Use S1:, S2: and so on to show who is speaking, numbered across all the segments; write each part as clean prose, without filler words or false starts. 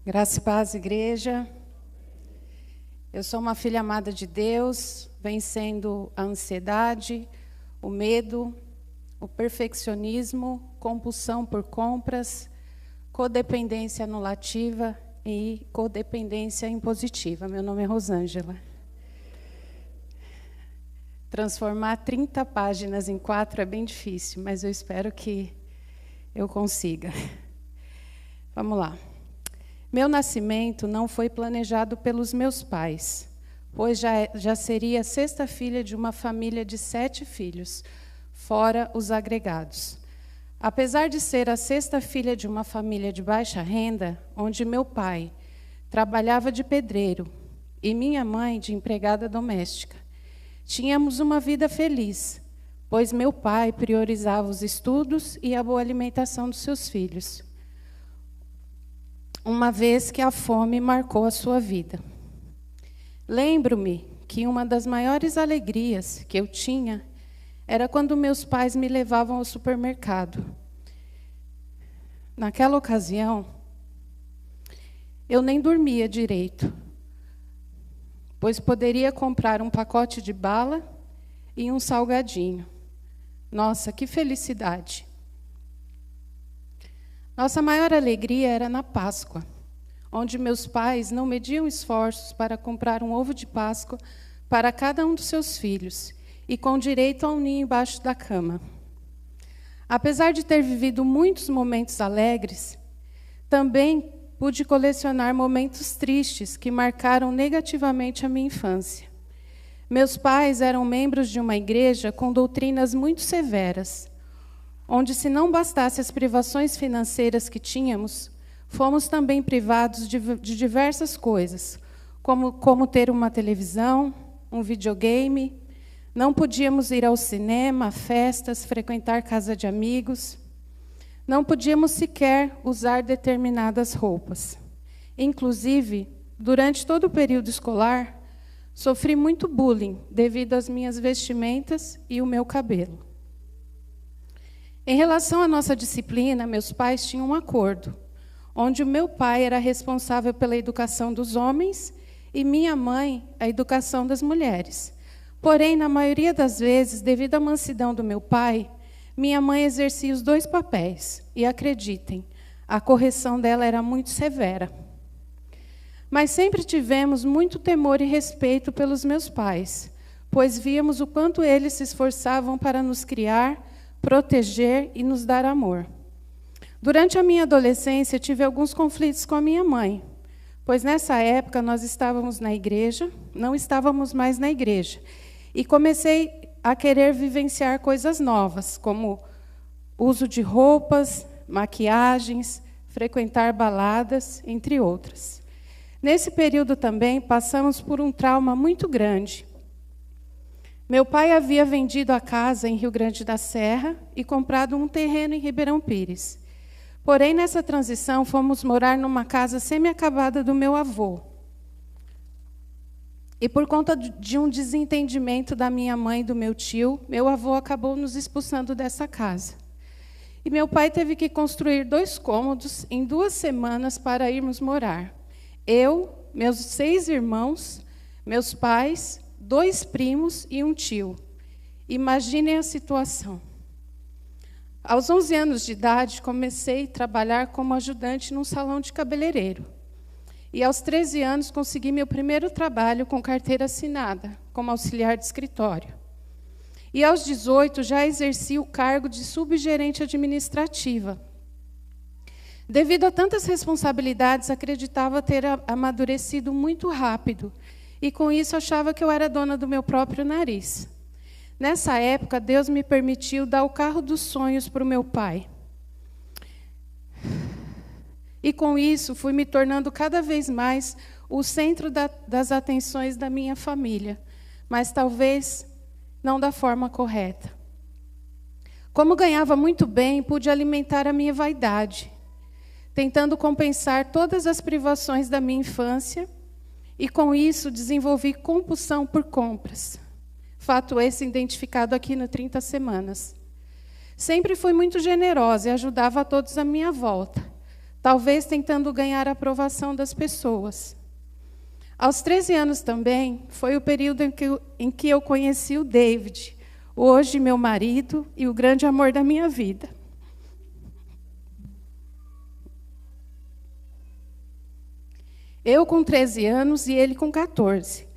S1: Graça e paz, igreja. Eu sou uma filha amada de Deus, vencendo a ansiedade, o medo, o perfeccionismo, compulsão por compras, codependência anulativa e codependência impositiva. Meu nome é Rosângela. Transformar 30 páginas em 4 é bem difícil, mas eu espero que eu consiga. Vamos lá. Meu nascimento não foi planejado pelos meus pais, pois já seria a 6ª filha de uma família de 7 filhos, fora os agregados. Apesar de ser a 6ª filha de uma família de baixa renda, onde meu pai trabalhava de pedreiro e minha mãe de empregada doméstica, tínhamos uma vida feliz, pois meu pai priorizava os estudos e a boa alimentação dos seus filhos, uma vez que a fome marcou a sua vida. Lembro-me que uma das maiores alegrias que eu tinha era quando meus pais me levavam ao supermercado. Naquela ocasião, eu nem dormia direito, pois poderia comprar um pacote de bala e um salgadinho. Nossa, que felicidade! Nossa maior alegria era na Páscoa, onde meus pais não mediam esforços para comprar um ovo de Páscoa para cada um dos seus filhos, e com direito a um ninho embaixo da cama. Apesar de ter vivido muitos momentos alegres, também pude colecionar momentos tristes que marcaram negativamente a minha infância. Meus pais eram membros de uma igreja com doutrinas muito severas, onde, se não bastasse as privações financeiras que tínhamos, fomos também privados de diversas coisas, como ter uma televisão, um videogame, não podíamos ir ao cinema, a festas, frequentar casa de amigos, não podíamos sequer usar determinadas roupas. Inclusive, durante todo o período escolar, sofri muito bullying devido às minhas vestimentas e o meu cabelo. Em relação à nossa disciplina, meus pais tinham um acordo, onde o meu pai era responsável pela educação dos homens e minha mãe a educação das mulheres. Porém, na maioria das vezes, devido à mansidão do meu pai, minha mãe exercia os 2 papéis. E acreditem, a correção dela era muito severa. Mas sempre tivemos muito temor e respeito pelos meus pais, pois víamos o quanto eles se esforçavam para nos criar, proteger e nos dar amor. Durante a minha adolescência, tive alguns conflitos com a minha mãe, pois nessa época nós estávamos na igreja, não estávamos mais na igreja, e comecei a querer vivenciar coisas novas, como uso de roupas, maquiagens, frequentar baladas, entre outras. Nesse período também passamos por um trauma muito grande. Meu pai havia vendido a casa em Rio Grande da Serra e comprado um terreno em Ribeirão Pires. Porém, nessa transição, fomos morar numa casa semi-acabada do meu avô. E por conta de um desentendimento da minha mãe e do meu tio, meu avô acabou nos expulsando dessa casa. E meu pai teve que construir 2 cômodos em 2 semanas para irmos morar. Eu, meus 6 irmãos, meus pais, 2 primos e um tio. Imaginem a situação. Aos 11 anos de idade, comecei a trabalhar como ajudante num salão de cabeleireiro. E aos 13 anos, consegui meu primeiro trabalho com carteira assinada, como auxiliar de escritório. E aos 18, já exerci o cargo de subgerente administrativa. Devido a tantas responsabilidades, acreditava ter amadurecido muito rápido, e com isso achava que eu era dona do meu próprio nariz. Nessa época, Deus me permitiu dar o carro dos sonhos para o meu pai. E com isso, fui me tornando cada vez mais o centro das atenções da minha família, mas talvez não da forma correta. Como ganhava muito bem, pude alimentar a minha vaidade, tentando compensar todas as privações da minha infância, e com isso desenvolvi compulsão por compras. Fato esse identificado aqui no 30 Semanas. Sempre fui muito generosa e ajudava a todos à minha volta. talvez tentando ganhar a aprovação das pessoas. Aos 13 anos também, foi o período em que eu conheci o David, hoje meu marido e o grande amor da minha vida. Eu com 13 anos e ele com 14.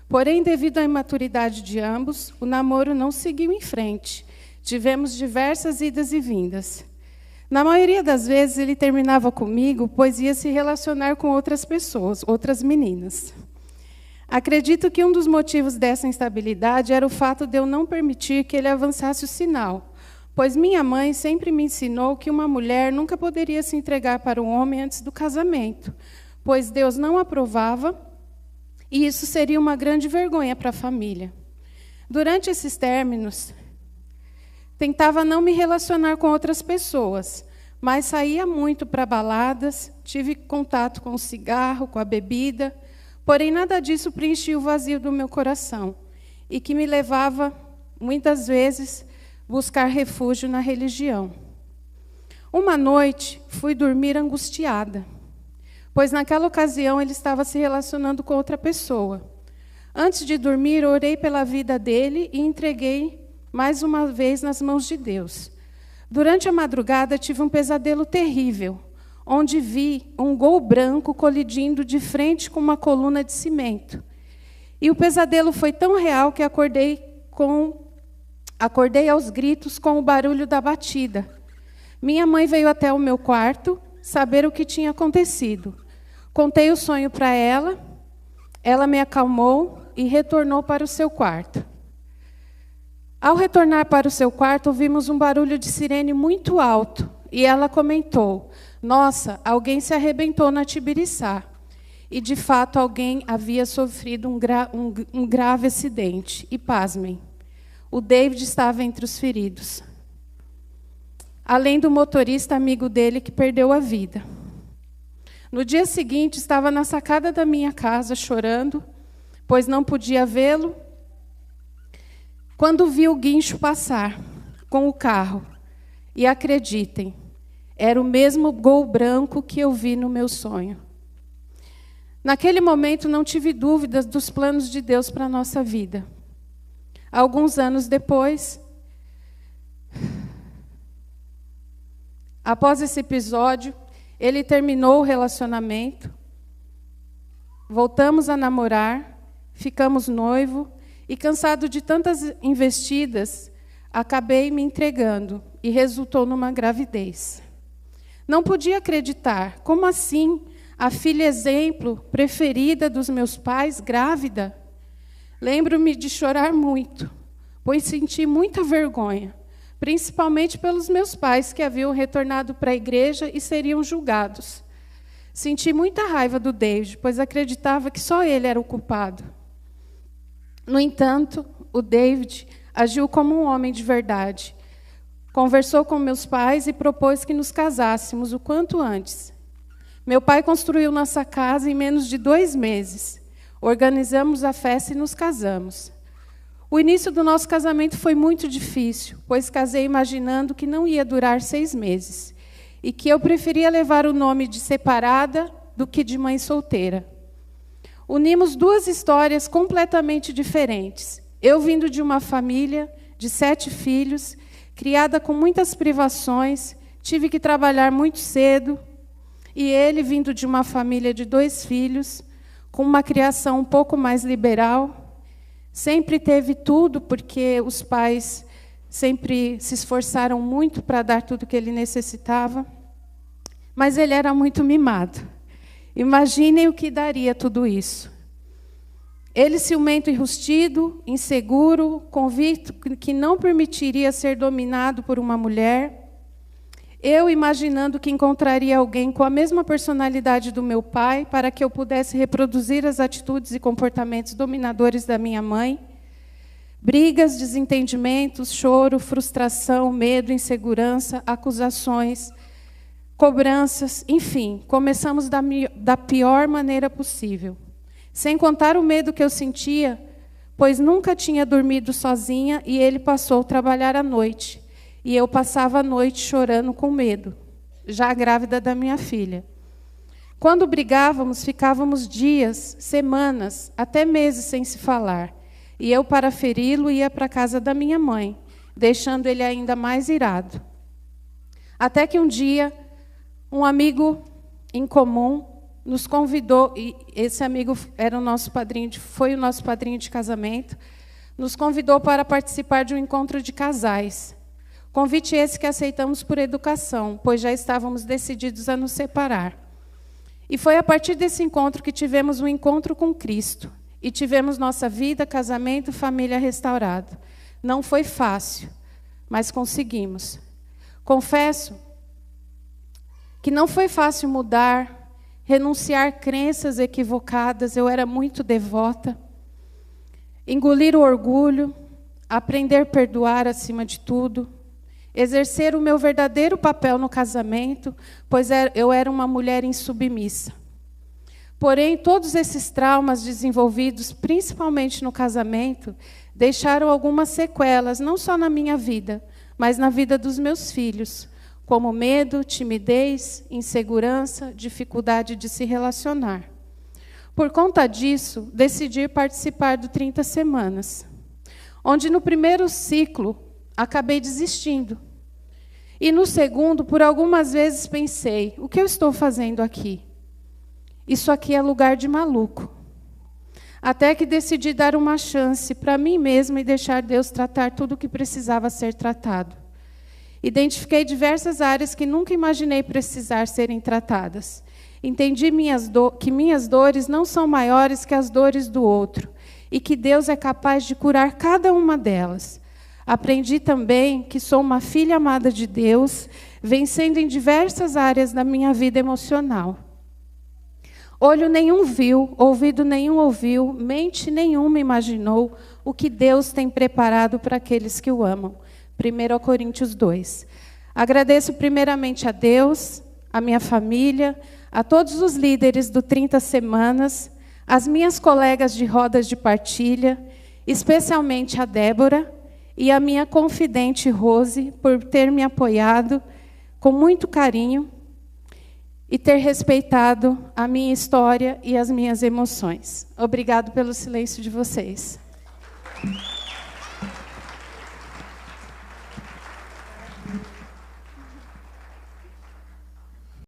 S1: Porém, devido à imaturidade de ambos, o namoro não seguiu em frente. Tivemos diversas idas e vindas. Na maioria das vezes, ele terminava comigo, pois ia se relacionar com outras pessoas, outras meninas. Acredito que um dos motivos dessa instabilidade era o fato de eu não permitir que ele avançasse o sinal, pois minha mãe sempre me ensinou que uma mulher nunca poderia se entregar para um homem antes do casamento, pois Deus não aprovava, e isso seria uma grande vergonha para a família. Durante esses términos, tentava não me relacionar com outras pessoas, mas saía muito para baladas, tive contato com o cigarro, com a bebida, porém nada disso preenchia o vazio do meu coração, e que me levava, muitas vezes, buscar refúgio na religião. Uma noite, fui dormir angustiada, pois naquela ocasião ele estava se relacionando com outra pessoa. Antes de dormir, orei pela vida dele e entreguei mais uma vez nas mãos de Deus. Durante a madrugada, tive um pesadelo terrível, onde vi um Gol branco colidindo de frente com uma coluna de cimento. E o pesadelo foi tão real que acordei aos gritos com o barulho da batida. Minha mãe veio até o meu quarto saber o que tinha acontecido. Contei o sonho para ela, ela me acalmou e retornou para o seu quarto. Ao retornar para o seu quarto, ouvimos um barulho de sirene muito alto, e ela comentou: "Nossa, alguém se arrebentou na Tibiriçá." E, de fato, alguém havia sofrido um grave acidente. E, pasmem, o David estava entre os feridos, além do motorista amigo dele que perdeu a vida. No dia seguinte, estava na sacada da minha casa, chorando, pois não podia vê-lo, quando vi o guincho passar com o carro. E acreditem, era o mesmo Gol branco que eu vi no meu sonho. Naquele momento, não tive dúvidas dos planos de Deus para a nossa vida. Alguns anos depois, após esse episódio, ele terminou o relacionamento, voltamos a namorar, ficamos noivos, e cansado de tantas investidas, acabei me entregando, e resultou numa gravidez. Não podia acreditar. Como assim? A filha exemplo, preferida dos meus pais, grávida? Lembro-me de chorar muito, pois senti muita vergonha, principalmente pelos meus pais, que haviam retornado para a igreja e seriam julgados. Senti muita raiva do David, pois acreditava que só ele era o culpado. No entanto, o David agiu como um homem de verdade. Conversou com meus pais e propôs que nos casássemos o quanto antes. Meu pai construiu nossa casa em menos de 2 meses. Organizamos a festa e nos casamos. O início do nosso casamento foi muito difícil, pois casei imaginando que não ia durar 6 meses e que eu preferia levar o nome de separada do que de mãe solteira. Unimos 2 histórias completamente diferentes. Eu vindo de uma família de 7 filhos, criada com muitas privações, tive que trabalhar muito cedo, e ele vindo de uma família de 2 filhos, com uma criação um pouco mais liberal, sempre teve tudo, porque os pais sempre se esforçaram muito para dar tudo que ele necessitava, mas ele era muito mimado. Imaginem o que daria tudo isso. Ele ciumento e rustido, inseguro, convicto que não permitiria ser dominado por uma mulher. Eu imaginando que encontraria alguém com a mesma personalidade do meu pai para que eu pudesse reproduzir as atitudes e comportamentos dominadores da minha mãe. Brigas, desentendimentos, choro, frustração, medo, insegurança, acusações, cobranças, enfim, começamos da pior maneira possível. Sem contar o medo que eu sentia, pois nunca tinha dormido sozinha e ele passou a trabalhar à noite. E eu passava a noite chorando com medo. já grávida da minha filha. Quando brigávamos, ficávamos dias, semanas, até meses sem se falar. E eu, para feri-lo, ia para a casa da minha mãe, deixando ele ainda mais irado. Até que um dia, um amigo em comum nos convidou, e esse amigo era foi o nosso padrinho de casamento, nos convidou para participar de um encontro de casais. Convite esse que aceitamos por educação, pois já estávamos decididos a nos separar. E foi a partir desse encontro que tivemos um encontro com Cristo. E tivemos nossa vida, casamento, família restaurado. Não foi fácil, mas conseguimos. Confesso que não foi fácil mudar, renunciar crenças equivocadas. Eu era muito devota. Engolir o orgulho, aprender a perdoar acima de tudo. Exercer o meu verdadeiro papel no casamento, pois eu era uma mulher insubmissa. Porém, todos esses traumas desenvolvidos, principalmente no casamento, deixaram algumas sequelas, não só na minha vida, mas na vida dos meus filhos, como medo, timidez, insegurança, dificuldade de se relacionar. Por conta disso, decidi participar do 30 Semanas, onde no primeiro ciclo acabei desistindo. E no segundo, por algumas vezes pensei, o que eu estou fazendo aqui? Isso aqui é lugar de maluco. Até que decidi dar uma chance para mim mesma e deixar Deus tratar tudo o que precisava ser tratado. Identifiquei diversas áreas que nunca imaginei precisar serem tratadas. Entendi que minhas dores não são maiores que as dores do outro e que Deus é capaz de curar cada uma delas. Aprendi também que sou uma filha amada de Deus, vencendo em diversas áreas da minha vida emocional. Olho nenhum viu, ouvido nenhum ouviu, mente nenhuma imaginou o que Deus tem preparado para aqueles que o amam. 1 Coríntios 2. Agradeço primeiramente a Deus, a minha família, a todos os líderes do 30 Semanas, as minhas colegas de rodas de partilha, especialmente a Débora, e a minha confidente Rose, por ter me apoiado com muito carinho e ter respeitado a minha história e as minhas emoções. Obrigado pelo silêncio de vocês.